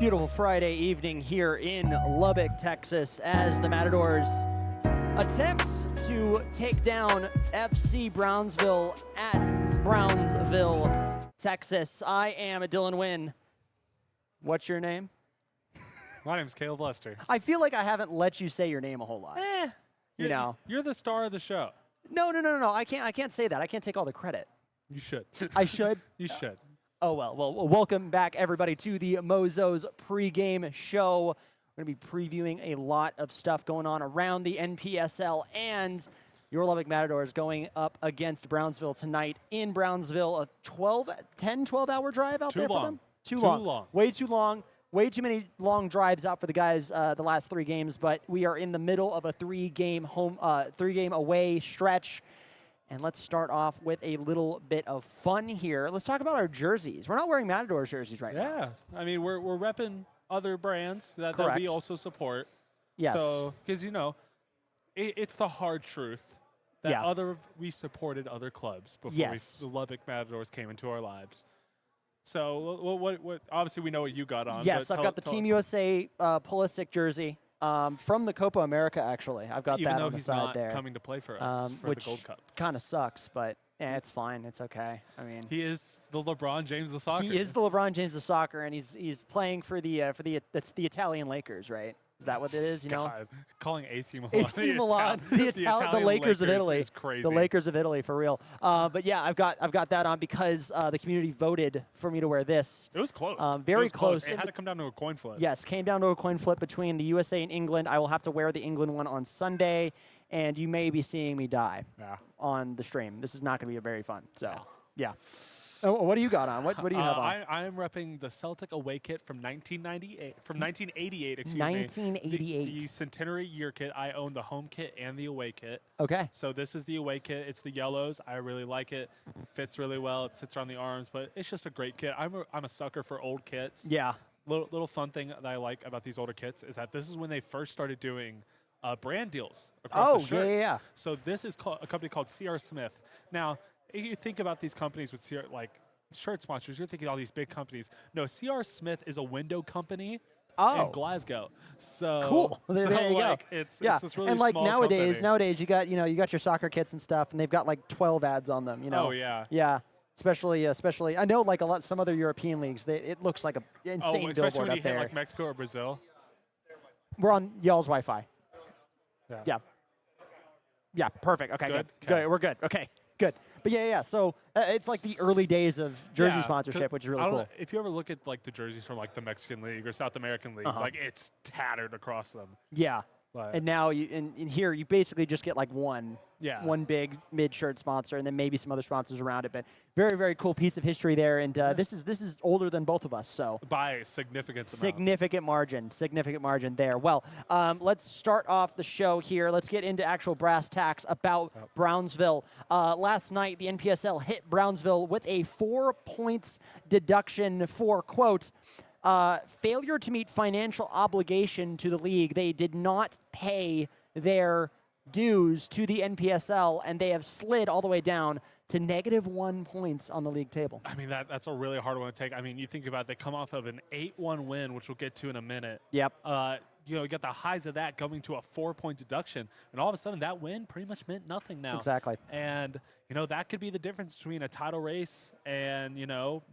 Beautiful Friday evening here in Lubbock, Texas, as the Matadors attempt to take down FC Brownsville at Brownsville, Texas. I am Dylan Wynn. What's your name? My name's Caleb Lester. I feel like I haven't let you say your name a whole lot. You're the star of the show. No. I can't say that. I can't take all the credit. You should. I should? You should. Oh, well, welcome back, everybody, to the Mozos pregame show. We're going to be previewing a lot of stuff going on around the NPSL and your Lubbock Matadors going up against Brownsville tonight in Brownsville. A 12-hour drive out there for them? Too long. Way too long. Way too many long drives out for the guys the last three games, but we are in the middle of a three-game away stretch. And let's start off with a little bit of fun here. Let's talk about our jerseys. We're not wearing Matadors jerseys right now. Yeah. I mean, we're repping other brands that we also support. Yes. So, because, it's the hard truth that we supported other clubs before the Lubbock Matadors came into our lives. So, what obviously we know what you got on. Yes, I've got the Team USA Pulisic jersey. From the Copa America, actually. I've got that on the side there. Even though he's not coming to play for us for the Gold Cup. Kind of sucks, but it's fine. It's okay. I mean, he is the LeBron James of soccer. He is the LeBron James of soccer, and he's playing for the Italian Lakers, right? Is that what it is? God, calling AC Milan. AC Milan, the Lakers of Italy. Is crazy. The Lakers of Italy, for real. But yeah, I've got that on because the community voted for me to wear this. It was close. Very close. It had to come down to a coin flip. Yes, came down to a coin flip between the USA and England. I will have to wear the England one on Sunday, and you may be seeing me die on the stream. This is not going to be very fun. So, yeah. Oh, what do you got on? What do you have on? I am repping the Celtic away kit from 1988. Excuse 1988. Me. The centenary year kit. I own the home kit and the away kit. Okay. So this is the away kit. It's the yellows. I really like it. Fits really well. It sits around the arms, but it's just a great kit. I'm a sucker for old kits. Yeah. Little fun thing that I like about these older kits is that this is when they first started doing brand deals across the shirts. Yeah. So this is a company called C.R. Smith. Now, you think about these companies with shirt sponsors, you're thinking all these big companies. No, C.R. Smith is a window company in Glasgow. So cool. There you go. It's this really and like small nowadays company. you got your soccer kits and stuff, and they've got like 12 ads on them. Oh yeah. Yeah. Especially I know like some other European leagues. It looks like an insane billboard when up you there. hit like Mexico or Brazil. We're on y'all's Wi-Fi. Yeah. Yeah. Perfect. Okay. Good. We're good. Okay. Good. But yeah. So it's like the early days of jersey sponsorship, which is really cool. If you ever look at like the jerseys from like the Mexican League or South American leagues, like it's tattered across them. Yeah. But and now in here you basically just get like one big mid-shirt sponsor and then maybe some other sponsors around it. But very, very cool piece of history there. And this is older than both of us. So by a significant margin there. Well, let's start off the show here. Let's get into actual brass tacks about Brownsville. Last night, the NPSL hit Brownsville with a 4 points deduction for, quote, failure to meet financial obligation to the league. They did not pay their dues to the NPSL, and they have slid all the way down to -1 points on the league table. I mean, that's a really hard one to take. I mean, you think about it, they come off of an 8-1 win, which we'll get to in a minute. Yep. You get the highs of that going to a 4-point deduction, and all of a sudden that win pretty much meant nothing now. Exactly. And, that could be the difference between a title race and,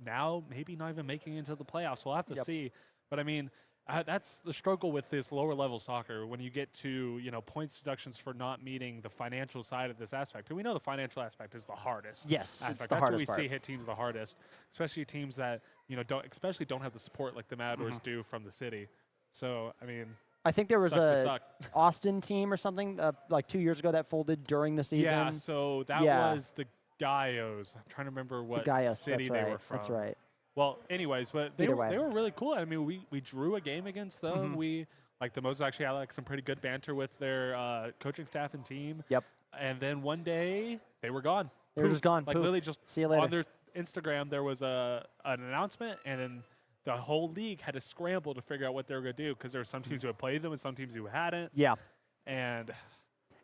now maybe not even making it into the playoffs. We'll have to see. But, I mean, that's the struggle with this lower-level soccer when you get to, points deductions for not meeting the financial side of this aspect. And we know the financial aspect is the hardest. Yes, aspect. it's the hardest part. That's what we see part. hit teams the hardest, especially teams that, don't have the support like the Matadors do from the city. So, I mean, I think there was a Austin team or something like 2 years ago that folded during the season. Yeah, so that was the Gallos. I'm trying to remember what city they were from. That's right. Well, anyways, but they were really cool. I mean, we drew a game against them. The Mozos actually had some pretty good banter with their coaching staff and team. Yep. And then one day they were gone. They were just gone. Like literally just see you later. On their Instagram there was an announcement, and then the whole league had to scramble to figure out what they were going to do because there were some teams who had played them and some teams who hadn't. Yeah. And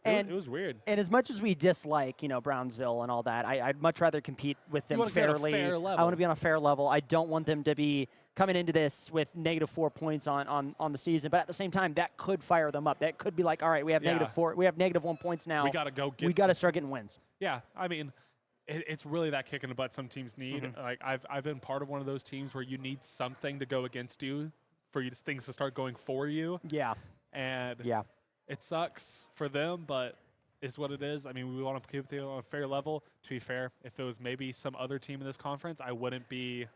And it was weird. And as much as we dislike, Brownsville and all that, I'd much rather compete with them fairly. I want to be on a fair level. I don't want them to be coming into this with -4 points on the season. But at the same time, that could fire them up. That could be like, all right, we have -4, we have -1 points now. We got to go get. We got to start getting wins. Yeah, I mean, it's really that kick in the butt some teams need. Like I've been part of one of those teams where you need something to go against you for things to start going for you. Yeah. And it sucks for them, but it's what it is. I mean, we want to keep it on a fair level. To be fair, if it was maybe some other team in this conference, I wouldn't be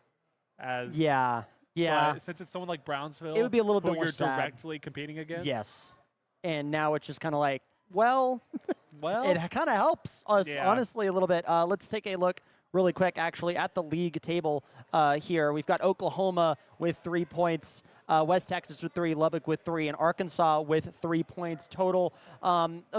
as But since it's someone like Brownsville, it would be a little who bit more you're sad. directly competing against. Yes. And now it's just kind of like, well, it kind of helps us, honestly, a little bit. Let's take a look really quick, actually, at the league table here. We've got Oklahoma with 3 points, West Texas with 3, Lubbock with 3, and Arkansas with 3 points total.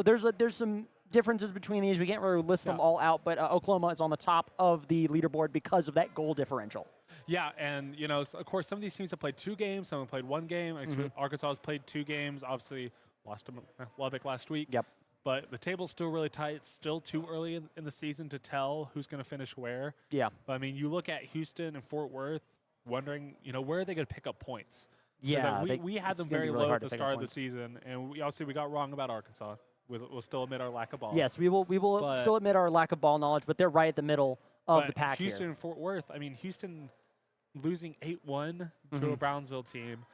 There's some differences between these. We can't really list them all out, but Oklahoma is on the top of the leaderboard because of that goal differential. Yeah, and, of course, some of these teams have played 2 games. Some have played 1 game. Arkansas has played 2 games. Obviously, lost to Lubbock last week. Yep. But the table's still really tight. It's still too early in the season to tell who's going to finish where. Yeah. But, I mean, you look at Houston and Fort Worth, wondering, where are they going to pick up points? Yeah. We had them very low at the start of the season, and we got wrong about Arkansas. We'll still admit our lack of ball. Yes, we will still admit our lack of ball knowledge, but they're right at the middle of the pack Houston here. and Fort Worth, I mean, Houston losing 8-1 to a Brownsville team,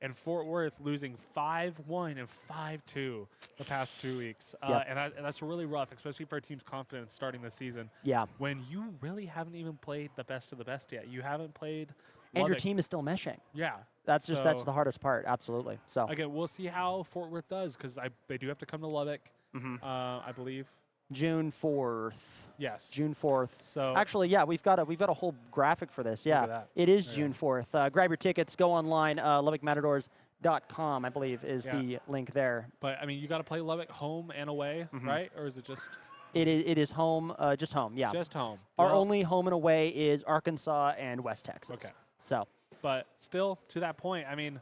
and Fort Worth losing 5-1 and 5-2 the past 2 weeks. And that's really rough, especially for a team's confidence starting the season. Yeah. When you really haven't even played the best of the best yet. You haven't played And Lubbock. your team is still meshing. Yeah. That's the hardest part, absolutely. So again, we'll see how Fort Worth does because they do have to come to Lubbock, I believe. June 4th. Yes. June 4th. So actually, yeah, we've got a whole graphic for this. Yeah, it is June 4th. Grab your tickets. Go online. LubbockMatadors.com, I believe, is the link there. But I mean, you got to play Lubbock home and away, right? Or is it just? It is home. Just home. Yeah. Just home. Our only home and away is Arkansas and West Texas. Okay. So. But still, to that point, I mean,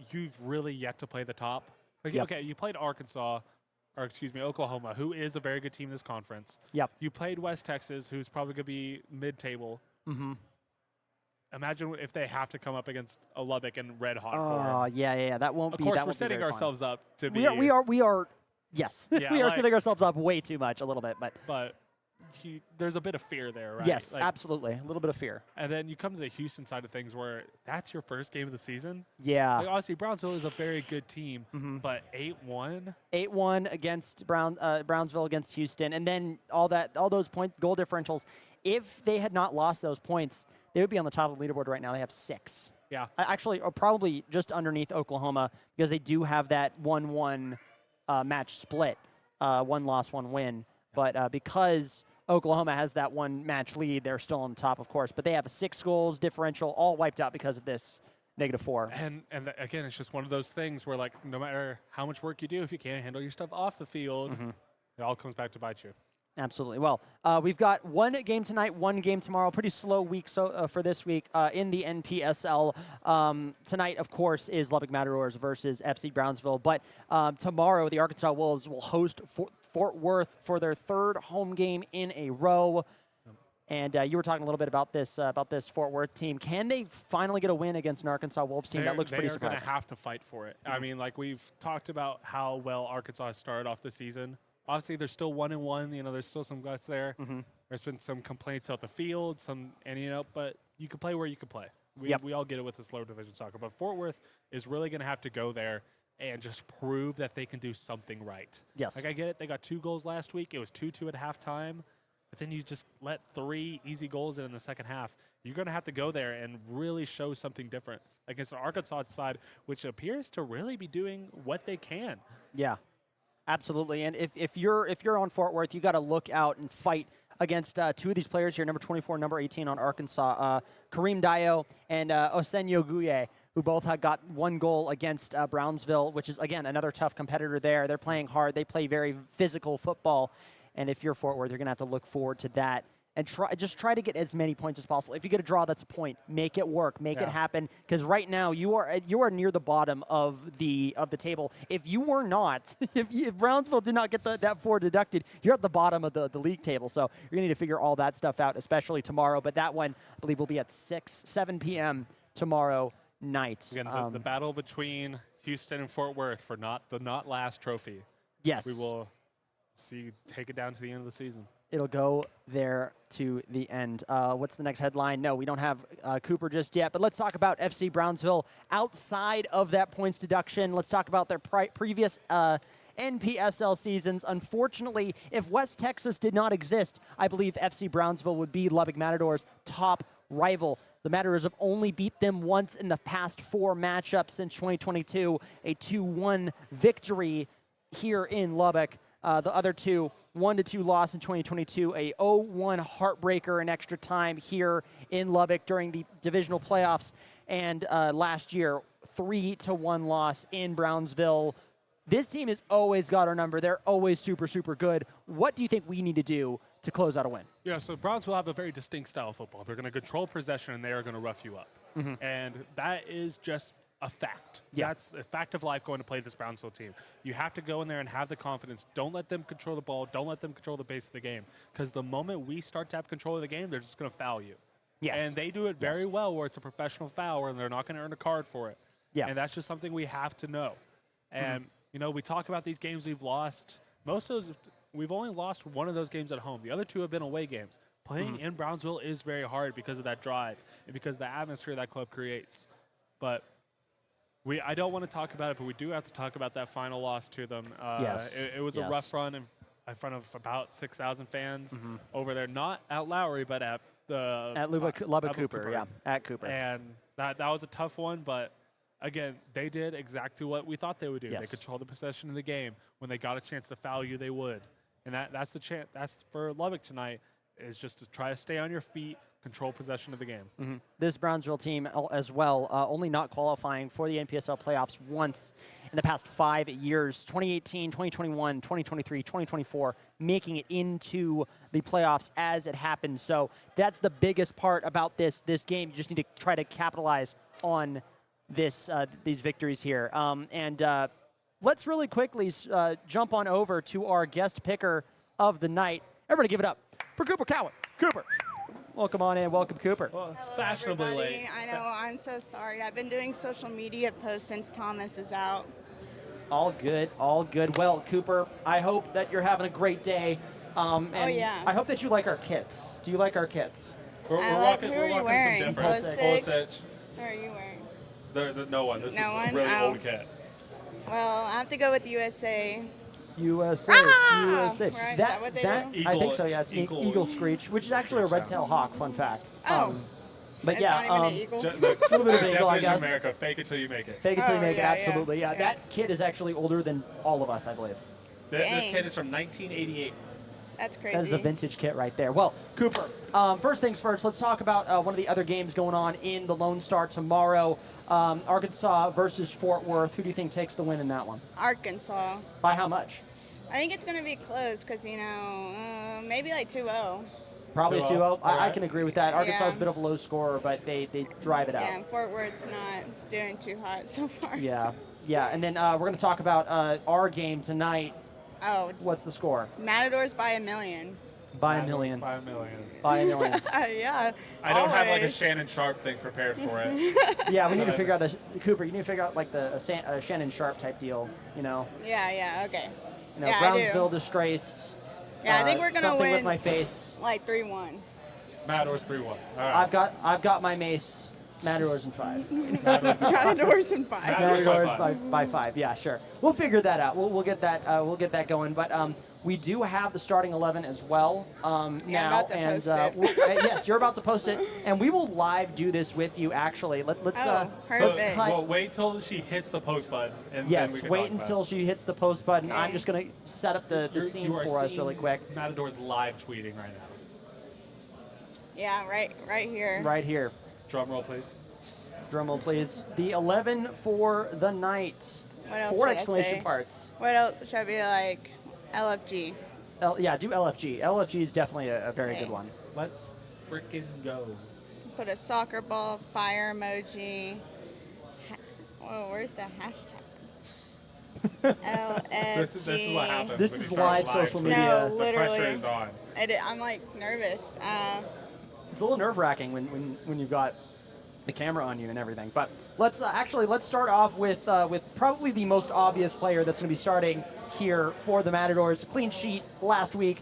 you've really yet to play the top. Like, okay, you played Oklahoma, who is a very good team in this conference. Yep. You played West Texas, who's probably going to be mid-table. Imagine if they have to come up against a Lubbock and red hot. Oh, yeah. That won't be. Of course, we're setting ourselves up to be. We are. Yes, we are setting ourselves up way too much, a little bit, but. There's a bit of fear there, right? Yes, absolutely. A little bit of fear. And then you come to the Houston side of things where that's your first game of the season. Yeah. Like, honestly, Brownsville is a very good team, but 8-1? 8-1 against Brownsville against Houston. And then all those goal differentials, if they had not lost those points, they would be on the top of the leaderboard right now. They have 6. Yeah. Actually, or probably just underneath Oklahoma because they do have that 1-1 match split, 1 loss, 1 win. But because Oklahoma has that 1 match lead, they're still on top, of course. But they have a 6 goals differential, all wiped out because of this -4. And again, it's just one of those things where, like, no matter how much work you do, if you can't handle your stuff off the field, it all comes back to bite you. Absolutely. Well, we've got 1 game tonight, 1 game tomorrow. Pretty slow week for this week in the NPSL. Tonight, of course, is Lubbock Matadors versus FC Brownsville. But tomorrow, the Arkansas Wolves will host Fort Worth for their 3rd home game in a row. And you were talking a little bit about this Fort Worth team. Can they finally get a win against an Arkansas Wolves team? That looks pretty surprising. They're going to have to fight for it. I mean, like, we've talked about how well Arkansas has started off the season. Obviously, they're still 1-1. There's still some guts there. There's been some complaints out the field, but you can play where you can play. We all get it with this lower division soccer. But Fort Worth is really going to have to go there and just prove that they can do something right. Yes. Like, I get it. They got 2 goals last week. It was 2-2 at halftime. But then you just let 3 easy goals in the second half. You're going to have to go there and really show something different against the Arkansas side, which appears to really be doing what they can. Yeah. Absolutely, and if you're on Fort Worth, you got to look out and fight against 2 of these players here, number 24 and number 18 on Arkansas, Kareem Dio and Osenyo Guye, who both have got 1 goal against Brownsville, which is, again, another tough competitor there. They're playing hard. They play very physical football, and if you're Fort Worth, you're going to have to look forward to that and try to get as many points as possible. If you get a draw, that's a point. Make it work. Make it happen. Because right now you are near the bottom of the table. If you were not, if Brownsville did not get that 4 deducted, you're at the bottom of the league table. So you're gonna need to figure all that stuff out, especially tomorrow. But that one, I believe, will be at 7 p.m. tomorrow night. Again, the battle between Houston and Fort Worth for the not last trophy. Yes, We will take it down to the end of the season. it'll go there to the end. What's the next headline? No, we don't have Cooper just yet, but let's talk about FC Brownsville outside of that points deduction. Let's talk about their previous NPSL seasons. Unfortunately, if West Texas did not exist, I believe FC Brownsville would be Lubbock Matadors' top rival. The Matadors have only beat them once in the past 4 matchups since 2022, a 2-1 victory here in Lubbock. The other 2, 1-2 loss in 2022, a 0-1 heartbreaker in extra time here in Lubbock during the divisional playoffs, and last year, 3-1 loss in Brownsville. This team has always got our number. They're always super, super good. What do you think we need to do to close out a win? Yeah, so Brownsville have a very distinct style of football. They're going to control possession, and they are going to rough you up. And that is just a fact. Yeah. That's a fact of life going to play this Brownsville team. You have to go in there and have the confidence. Don't let them control the ball. Don't let them control the pace of the game. Because the moment we start to have control of the game, they're just going to foul you. Yes. And they do it very well where it's a professional foul and they're not going to earn a card for it. Yeah. And that's just something we have to know. And, you know, we talk about these games we've lost. Most of those, we've only lost one of those games at home. The other 2 have been away games. Playing in Brownsville is very hard because of that drive and because of the atmosphere that club creates. But I don't want to talk about it, but we do have to talk about that final loss to them. Yes. It was a rough run in front of about 6,000 fans over there, not at Lowry, but at Lubbock Cooper, yeah, at Cooper. And that was a tough one, but again, they did exactly what we thought they would do. Yes. They controlled the possession of the game. When they got a chance to foul you, they would. And that's the chance. That's for Lubbock tonight, is just to try to stay on your feet, control possession of the game. This Brownsville team as well, only not qualifying for the NPSL playoffs once in the past 5 years, 2018, 2021, 2023, 2024, making it into the playoffs as it happened. So that's the biggest part about this game. You just need to try to capitalize on these victories here. Let's really quickly jump on over to our guest picker of the night. Everybody give it up for Cooper Cowan. Cooper. Welcome on in. Welcome, Cooper. Well, it's Hello, fashionably everybody. late. I know. I'm so sorry. I've been doing social media posts since Thomas is out. All good, all good. Well, Cooper, I hope that you're having a great day. And yeah. I hope that you like our kits. Do you like our kits? We're Who are you rocking wearing? some different. Pulisic? Who are you wearing? No one. This No is one? a really Oh. old kit. Well, I have to go with USA. USA. Ah! USA. Right, is that what they do? I think so, yeah. It's an eagle screech, which is actually a red-tailed hawk, fun fact. Oh. But It's yeah, not even an eagle. a little bit of eagle, I Definition guess. of America, fake it till you make it. Fake it till you Oh, make it, yeah, absolutely. Yeah, yeah. that kid is actually older than all of us, I believe. This Dang. kit is from 1988. That's crazy. That is a vintage kit right there. Well, Cooper, first things first, let's talk about one of the other games going on in the Lone Star tomorrow. Arkansas versus Fort Worth. Who do you think takes the win in that one? Arkansas. By how much? I think it's going to be close because, maybe like 2-0. Probably 2-0. 2-0. I Alright. can agree with that. Arkansas is a Yeah. bit of a low scorer, but they drive it out. Yeah, and Fort Worth's not doing too hot so far. Yeah. Yeah, and then we're going to talk about our game tonight. Oh, What's the score? Matadors by 1 million. By a million. By a million. By a million. Yeah. I don't have like a always. Shannon Sharp thing prepared for it. Yeah, we need to figure out Cooper. You need to figure out like a Shannon Sharp type deal. Yeah, okay. You know, Yeah, I do. Brownsville disgraced. Yeah, I think we're gonna something win. with my face. Like 3-1. Matadors 3-1. All right. I've got my mace. Matadors in 5. Matadors in 5. Matadors by by 5. Yeah, sure. We'll figure that out. We'll get that going. But we do have the starting 11 as well now. I'm about to and post it. yes, you're about to post it, and we will live do this with you. Actually, let's perfect. cut. Well, wait till she hits the post button. And then Yes, we can wait talk about until it. she hits the post button. I'm Okay. just going to set up the scene You are for us seeing really quick. Matadors live tweeting right now. Yeah, right here. Right here. Drum roll, please. Drum roll, please. The 11 for the night. What else 4 should I exclamation say? parts. What else should I be like? LFG. Yeah, do LFG. LFG is definitely a very Okay. good one. Let's freaking go. Put a soccer ball, fire emoji. Whoa, where's the hashtag? LSG. This is what happens. This when you is start live social stream. media. No, The literally. pressure is on. I'm like nervous. It's a little nerve-wracking when you've got the camera on you and everything. But let's start off with probably the most obvious player that's going to be starting here for the Matadors. Clean sheet last week,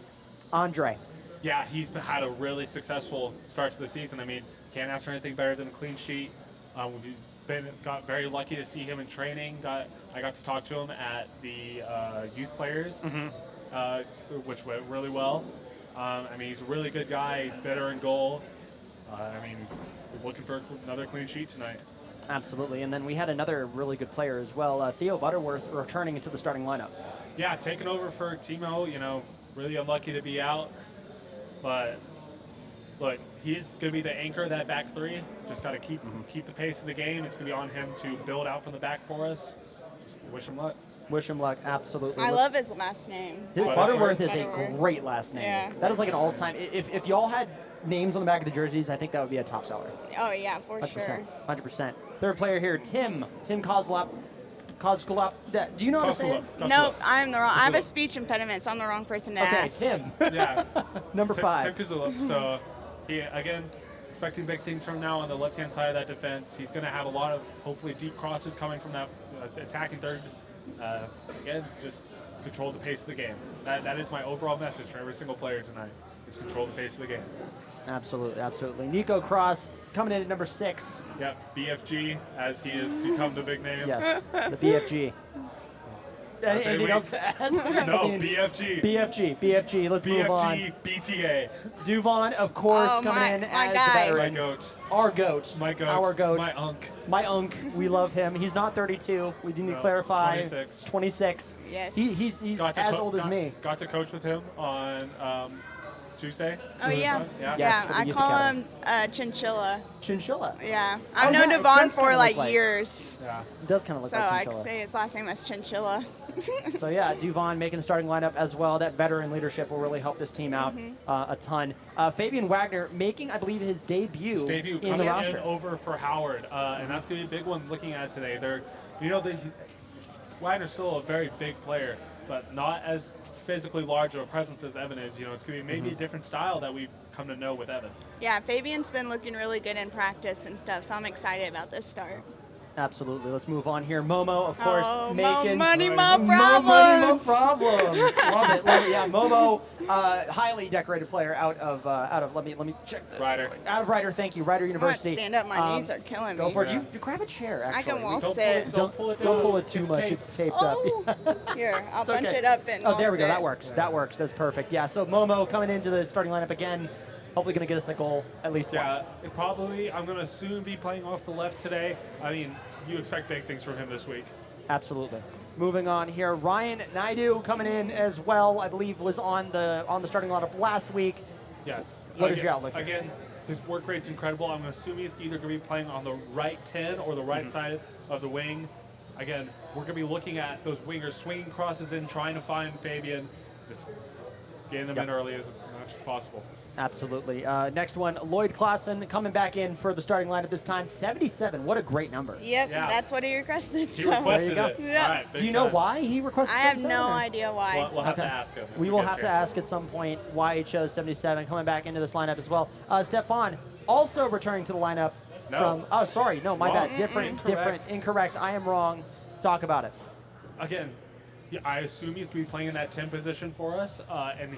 Andre. Yeah, he's had a really successful start to the season. I mean, can't ask for anything better than a clean sheet. We've got very lucky to see him in training. I got to talk to him at the youth players, which went really well. I mean, he's a really good guy. He's better in goal. I mean, he's looking for another clean sheet tonight. Absolutely. And then we had another really good player as well, Theo Butterworth, returning into the starting lineup. Yeah, taking over for Timo. You know, really unlucky to be out. But look, he's going to be the anchor of that back three. Just got to keep the pace of the game. It's going to be on him to build out from the back for us. Just wish him luck. Wish him luck, absolutely. I love his last name. Butterworth is a Butterworth. great last name. Yeah. That is like an all-time. If y'all had names on the back of the jerseys, I think that would be a top seller. Oh yeah, for 100%. sure. 100%. Third player here, Tim Kozlop. Do you know how to say it? Nope, I'm the wrong. I have a speech impediment, so I'm the wrong person to Okay, ask. Tim. Yeah. Number 5. Tim Kuzulov. So, he, again, expecting big things from now on the left-hand side of that defense. He's going to have a lot of, hopefully, deep crosses coming from that attacking third. Again, just control the pace of the game. That is my overall message for every single player tonight, is control the pace of the game. Absolutely. Nico Cross coming in at number 6. Yep, BFG, as he has become the big name. Yes, the BFG. Anything else to add? No, I mean, BFG. BFG. Let's move on. BFG, BTA. Duvon, of course, Oh, coming my in as guy. the My veteran. goat. Our goat. My goat. Our goat. My unk. My unk. We love him. He's not 32. We need to No, clarify. 26. 26. Yes. He's as old as me. Got to coach with him on Tuesday. Oh yeah. Yeah. Yes, for the I youth call academy. him Chinchilla. Chinchilla. Yeah, Oh, I've known yeah, it Devon does for kinda like look like- years, Yeah. It does kind of look so like I Chinchilla. could say his last name was Chinchilla. So yeah, Duvon making the starting lineup as well. That veteran leadership will really help this team out a ton. Fabian Wagner making, I believe, his debut, Debut in the coming roster. in over for Howard, and that's going to be a big one looking at today. Wagner's still a very big player, but not as physically large of a presence as Evan is. You know, it's going to be maybe a different style that we've come to know with Evan. Yeah, Fabian's been looking really good in practice and stuff, so I'm excited about this start. Absolutely. Let's move on here. Momo, of course, Oh, making money, Mo mo problems. problems. Love it. Yeah, Momo, highly decorated player out of let me check the Ryder. Out of Ryder. Thank you, Ryder I can't University. stand up. My knees are killing me. Go for it. Yeah. You grab a chair. I Actually, can wall Don't sit. Don't pull it Don't pull down. it too It's much. taped. It's taped Oh, up. here, I'll It's bunch okay. it up and Oh, there we go. sit. That works. That works. That's perfect. Yeah. So Momo coming into the starting lineup again. Hopefully, going to get us a goal at least once. Yeah, I'm going to soon be playing off the left today. I mean, you expect big things from him this week. Absolutely. Moving on here, Ryan Naidu coming in as well. I believe was on the starting lineup last week. Yes. What is your outlook here? Again, his work rate's incredible. I'm assuming he's either going to be playing on the right 10 or the right side of the wing. Again, we're going to be looking at those wingers swinging crosses in, trying to find Fabian, just getting them in early as much as possible. Absolutely. Next one, Lloyd Clausen coming back in for the starting lineup this time. 77. What a great number. Yep, Yeah. that's what he requested. He So. requested go. it. Yeah. All right, Do you know why he requested I have 77? no or- idea why. We'll have Okay. to ask him. if We we will get a have to chance. ask at some point why he chose 77, coming back into this lineup as well. Stefan also returning to the lineup No. from. Oh, sorry, no, my Wrong. bad. Different, incorrect. I am wrong. Talk about it. Again, I assume he's going to be playing in that 10 position for us, and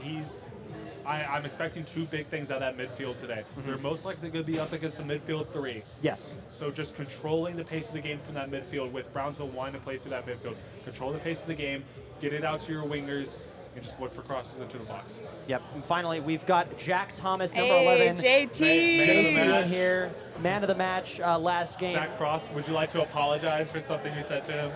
I'm expecting two big things out of that midfield today. They're most likely going to be up against the midfield 3. Yes. So just controlling the pace of the game from that midfield with Brownsville wanting to play through that midfield. Control the pace of the game, get it out to your wingers, and just look for crosses into the box. Yep. And finally, we've got Jack Thomas, number Hey, 11. JT. Man of the JT match. in here. Man of the match last game. Zach Frost, would you like to apologize for something you said to him?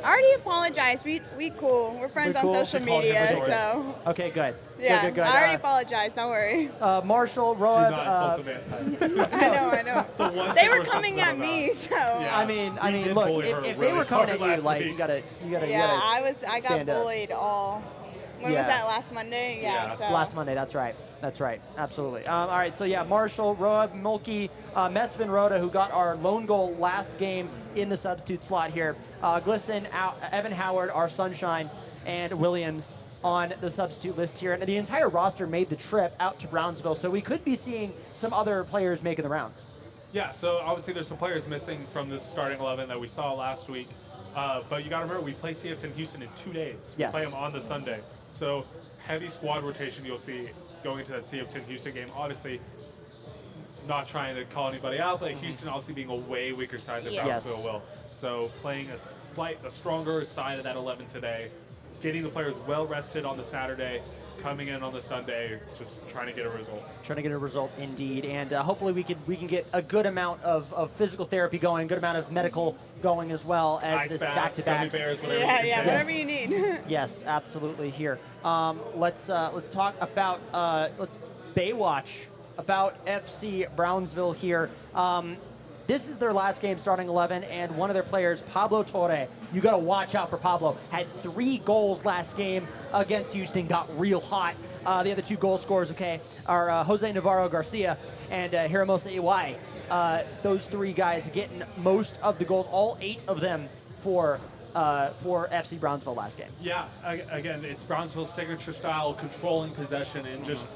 I already apologized. We cool. We're friends We're cool. on social Should call him media, George. so Okay, good. yeah. Good. I already apologized. Don't worry. Marshall, Do Roab. not insult a man's height. I know. the one They thing were we're coming sensitive at me, about. so Yeah. I mean, We did look, bully her if they really were coming hard at you, last like week. you gotta yeah. I got stand up. bullied all When was that, last Monday? Yeah. So. Last Monday, that's right. That's right, absolutely. All right, so yeah, Marshall, Roa, Mulkey, Mesvin Rhoda, who got our lone goal last game in the substitute slot here. Glisson, Evan Howard, our Sunshine, and Williams on the substitute list here. And the entire roster made the trip out to Brownsville, so we could be seeing some other players making the rounds. Yeah, so obviously there's some players missing from this starting 11 that we saw last week. But you got to remember, we play CF10 Houston in 2 days. Yes. We play them on the Sunday. So heavy squad rotation you'll see going into that CF10 Houston game. Obviously, not trying to call anybody out, but Houston obviously being a way weaker side than Yes. Brownsville will. So playing a stronger side of that 11 today, getting the players well rested on the Saturday, coming in on the Sunday, just trying to get a result. Trying to get a result indeed, and hopefully we can get a good amount of physical therapy going, good amount of medical going as well as Ice this baths, back-to-back. gummy bears, whatever Yeah, you can yeah, take. whatever you need. Yes, absolutely. Here, let's talk about Baywatch, about FC Brownsville here. This is their last game starting 11, and one of their players, Pablo Torre, you got to watch out for Pablo, had 3 goals last game against Houston, got real hot. The other 2 goal scorers, are Jose Navarro Garcia and Hiramosa Iwai. Those 3 guys getting most of the goals, all 8 of them for FC Brownsville last game. Yeah, again, it's Brownsville's signature style, controlling possession and just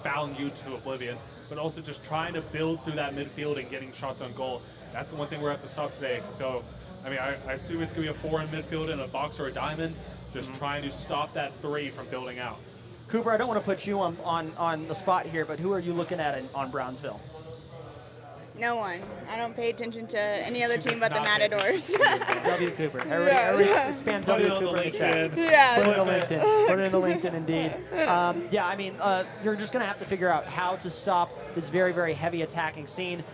fouling you to oblivion, but also just trying to build through that midfield and getting shots on goal. That's the one thing we're going to have to stop today. So, I mean, I assume it's going to be a 4 in midfield and a box or a diamond, just trying to stop that 3 from building out. Cooper, I don't want to put you on the spot here, but who are you looking at on Brownsville? No one. I don't pay attention to any other team but the Not paying Matadors. W. Cooper. Everybody has to spam Put it W. on the Cooper in the chat. LinkedIn. Yeah. Put it in the LinkedIn. Put it in the LinkedIn, indeed. Yeah, I mean, you're just going to have to figure out how to stop this very, very heavy attacking scene.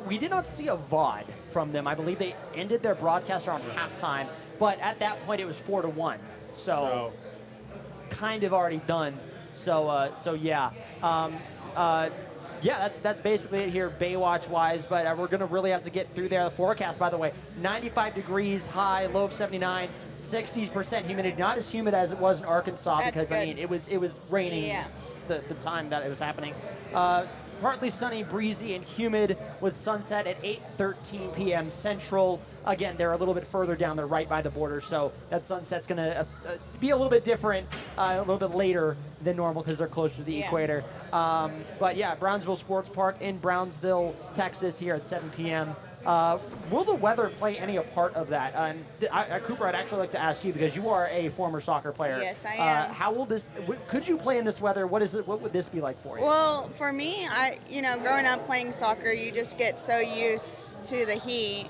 We did not see a VOD from them. I believe they ended their broadcast around halftime, but at that point it was 4-1. So kind of already done. So yeah. Yeah, that's basically it here, Baywatch-wise, but we're going to really have to get through there. The forecast, by the way, 95 degrees high, low of 79, 60% humidity. Not as humid as it was in Arkansas That's because, good. I mean, it was raining the time that it was happening. Partly sunny, breezy, and humid with sunset at 8:13 p.m. Central. Again, they're a little bit further down. They're right by the border, so that sunset's going to be a little bit different, a little bit later than normal because they're closer to the equator. But yeah, Brownsville Sports Park in Brownsville, Texas, here at 7 p.m. Will the weather play any a part of that? Cooper, I'd actually like to ask you because you are a former soccer player. Yes, I am. How will this? Could you play in this weather? What would this be like for you? Well, for me, growing up playing soccer, you just get so used to the heat.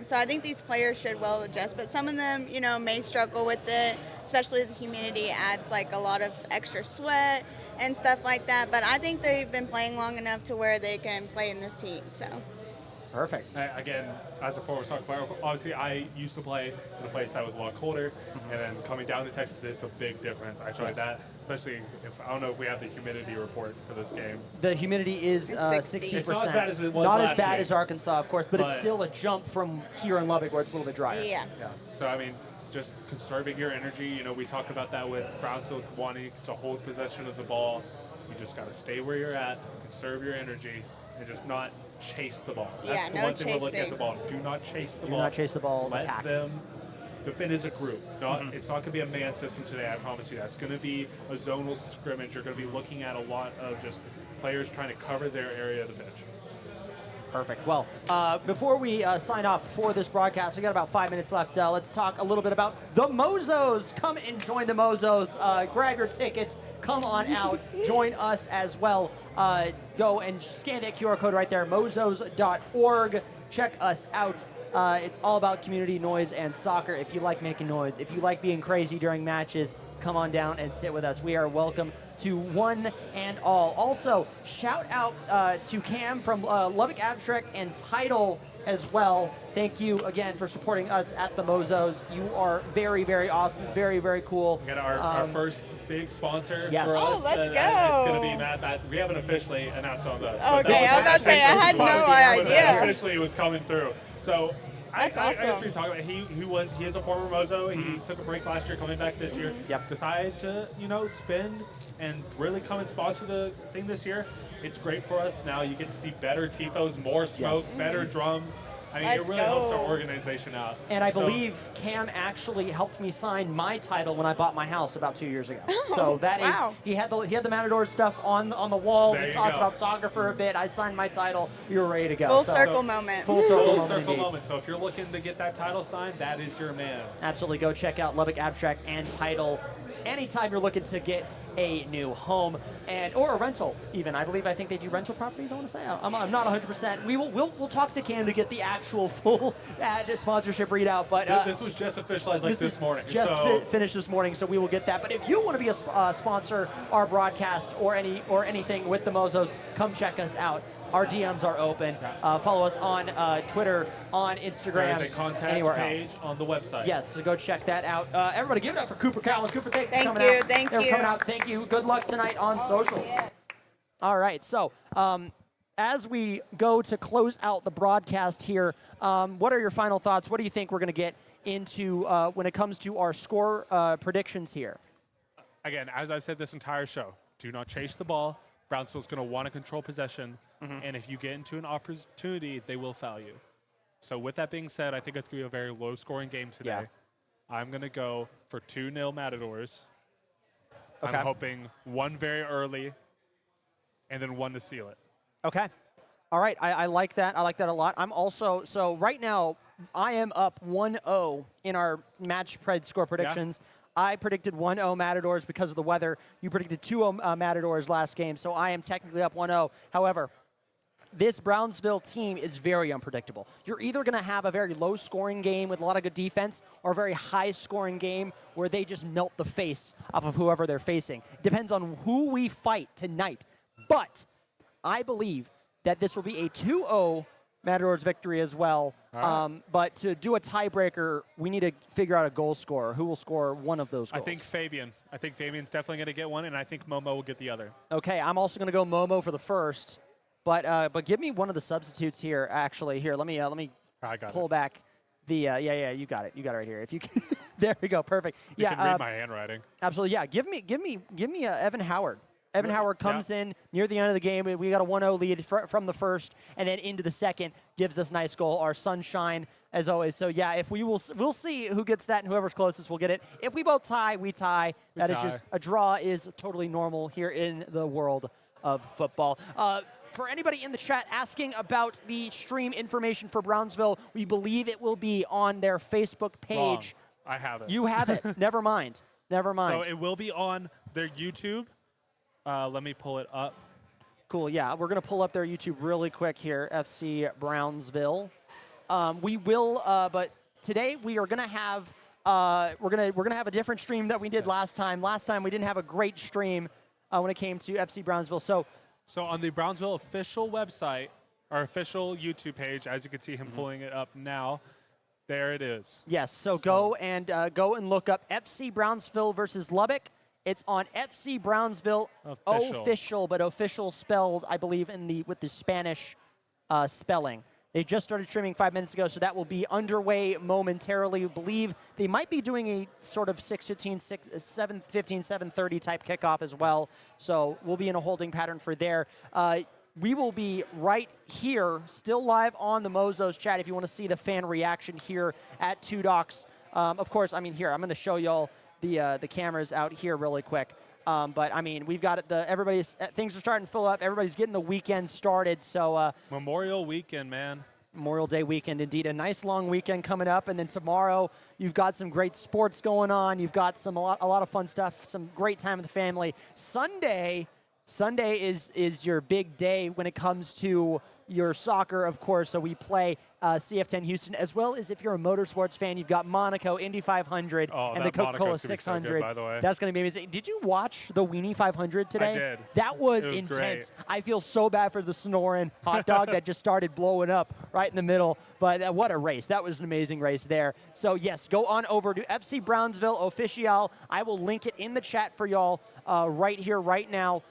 So I think these players should well adjust, but some of them, may struggle with it, especially the humidity adds like a lot of extra sweat and stuff like that. But I think they've been playing long enough to where they can play in this heat. So. Perfect. Again, as a former soccer player, obviously I used to play in a place that was a lot colder, and then coming down to Texas, it's a big difference. I tried that, especially I don't know if we have the humidity report for this game. The humidity is 60%. It's not as bad as it was Not last as bad week. as Arkansas, of course, but it's still a jump from here in Lubbock where it's a little bit drier. Yeah. So, I mean, just conserving your energy. We talk about that with Brownsville wanting to hold possession of the ball. You just got to stay where you're at, conserve your energy, and just not chase the ball. That's the no one thing we're looking at chasing. the ball. Do not chase the ball. Do not chase the ball. Let Attack. them defend as a group. It's not going to be a man system today, I promise you that. It's going to be a zonal scrimmage. You're going to be looking at a lot of just players trying to cover their area of the pitch. Perfect. Well, before we sign off for this broadcast, we got about 5 minutes left. Let's talk a little bit about the Mozos. Come and join the Mozos. Grab your tickets. Come on out. Join us as well. Go and scan that QR code right there, mozos.org. Check us out. It's all about community, noise, and soccer. If you like making noise, if you like being crazy during matches, come on down and sit with us. We are welcome to one and all. Also, shout out to Cam from Lubbock Abstract and Title as well. Thank you again for supporting us at the Mozos. You are very, very awesome, very, very cool. We got our first big sponsor Yes. for us. Oh, let's It's go. going to be Matt. That we haven't officially announced on this. Okay, I was about to say, I had no But idea. officially it was coming through. So That's awesome. I guess we were talking about he is a former Mozo. He took a break last year, coming back this year. Yep. Decided to spend and really come and sponsor the thing this year. It's great for us. Now you get to see better tifos, more smoke, better drums. I mean, Let's it really helps go. our organization out. And I believe Cam actually helped me sign my title when I bought my house about 2 years ago. So that wow. is, he had the Matador stuff on the wall. There We you talked go. about soccer for a bit. I signed my title. We were ready to go. Full So- circle moment. Full circle Full moment. circle indeed. moment. So if you're looking to get that title signed, that is your man. Absolutely. Go check out Lubbock Abstract and Title anytime you're looking to get a new home or a rental even. I think they do rental properties, I want to say. I'm not 100%. We'll talk to Cam to get the actual full ad sponsorship readout. But This was just officialized this morning. Just finished this morning, so we will get that. But if you want to be a sponsor, our broadcast or anything with the Mozos, come check us out. Our DMs are open. Follow us on Twitter, on Instagram, There's a contact anywhere page else. on the website. Yes, so go check that out. Everybody give it up for Cooper Cowan. Cooper, thank you for coming you, out. thank They're you. coming out. Thank you. Good luck tonight on socials. All right, so as we go to close out the broadcast here, what are your final thoughts? What do you think we're going to get into when it comes to our score predictions here? Again, as I've said this entire show, do not chase the ball. Brownsville's going to want to control possession, and if you get into an opportunity, they will foul you. So with that being said, I think it's going to be a very low-scoring game today. Yeah. I'm going to go for 2-0 Matadors. Okay. I'm hoping one very early and then one to seal it. Okay. All right. I like that. I like that a lot. I'm also, so right now, I am up 1-0 in our match pred score predictions. Yeah. I predicted 1-0 Matadors because of the weather. You predicted 2-0 Matadors last game, so I am technically up 1-0. However, this Brownsville team is very unpredictable. You're either going to have a very low-scoring game with a lot of good defense or a very high-scoring game where they just melt the face off of whoever they're facing. Depends on who we fight tonight. But I believe that this will be a 2-0 Matadors victory as well. Right. But to do a tiebreaker, we need to figure out a goal scorer. Who will score one of those goals? I think Fabian. I think Fabian's definitely going to get one, and I think Momo will get the other. Okay, I'm also going to go Momo for the first. But give me one of the substitutes here. Actually, here let me pull back the you got it right here. If you can, there we go, perfect. You can read my handwriting. Absolutely, yeah. Give me Evan Howard. Evan Howard comes in near the end of the game. We got a 1-0 lead from the first, and then into the second gives us a nice goal. Our sunshine, as always. So yeah, if we'll see who gets that, and whoever's closest will get it. If we both tie, we tie. That is just a draw is totally normal here in the world of football. For anybody in the chat asking about the stream information for Brownsville, we believe it will be on their Facebook page. Wrong. I have it. You have it. Never mind. So it will be on their YouTube. Let me pull it up. Cool. Yeah, we're gonna pull up their YouTube really quick here. FC Brownsville. We will, but today we are gonna have we're gonna have a different stream that we did last time. Last time we didn't have a great stream when it came to FC Brownsville. So on the Brownsville official website, our official YouTube page, as you can see him pulling it up now, there it is. Yes. So go and look up FC Brownsville versus Lubbock. It's on FC Brownsville official, but official spelled, I believe, with the Spanish spelling. They just started streaming 5 minutes ago, so that will be underway momentarily. I believe they might be doing a sort of 7:15, 7:30 type kickoff as well. So we'll be in a holding pattern for there. We will be right here, still live on the Mozos chat if you want to see the fan reaction here at Two Docs. Of course, I mean, here, I'm going to show y'all the cameras out here really quick. But I mean, we've got things are starting to fill up. Everybody's getting the weekend started. So Memorial Weekend, man. Memorial Day weekend, indeed, a nice long weekend coming up. And then tomorrow, you've got some great sports going on. You've got a lot of fun stuff. Some great time with the family. Sunday is your big day when it comes to your soccer, of course. So we play CF10 Houston, as well as if you're a motorsports fan, you've got Monaco, Indy 500, and the Coca-Cola 600. So good, by the way. That's going to be amazing. Did you watch the Weenie 500 today? I did. That was intense. Great. I feel so bad for the snoring hot dog that just started blowing up right in the middle. But what a race. That was an amazing race there. So, yes, go on over to FC Brownsville Official. I will link it in the chat for y'all right here, right now.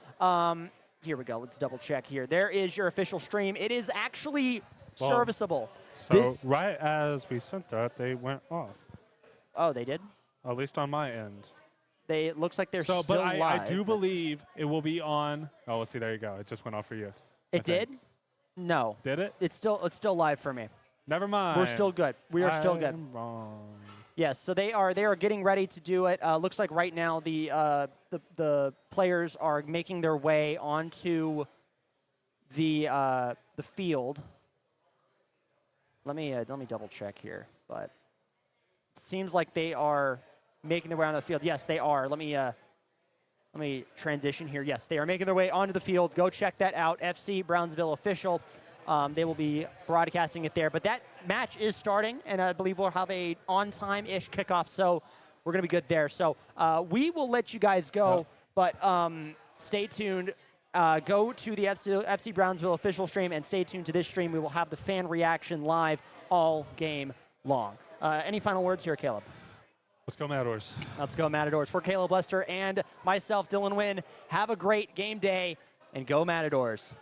Here we go. Let's double check here. There is your official stream. It is actually serviceable. So right as we sent that, they went off. Oh, they did? At least on my end. It looks like they're still But live. I do believe it will be on. Oh, let's see. There you go. It just went off for you. It did? No. Did it? It's still live for me. Never mind. We're still good. We are still good. I'm wrong. Yes, so they are getting ready to do it. Looks like right now the players are making their way onto the field. Let me double check here, but it seems like they are making their way onto the field. Yes, they are. Let me transition here. Yes, they are making their way onto the field. Go check that out. FC Brownsville official. They will be broadcasting it there. But that match is starting, and I believe we'll have a on-time-ish kickoff, so we're going to be good there. So we will let you guys go, but stay tuned. Go to the FC Brownsville official stream and stay tuned to this stream. We will have the fan reaction live all game long. Any final words here, Caleb? Let's go Matadors. Let's go Matadors. For Caleb Lester and myself, Dylan Wynn, have a great game day, and go Matadors.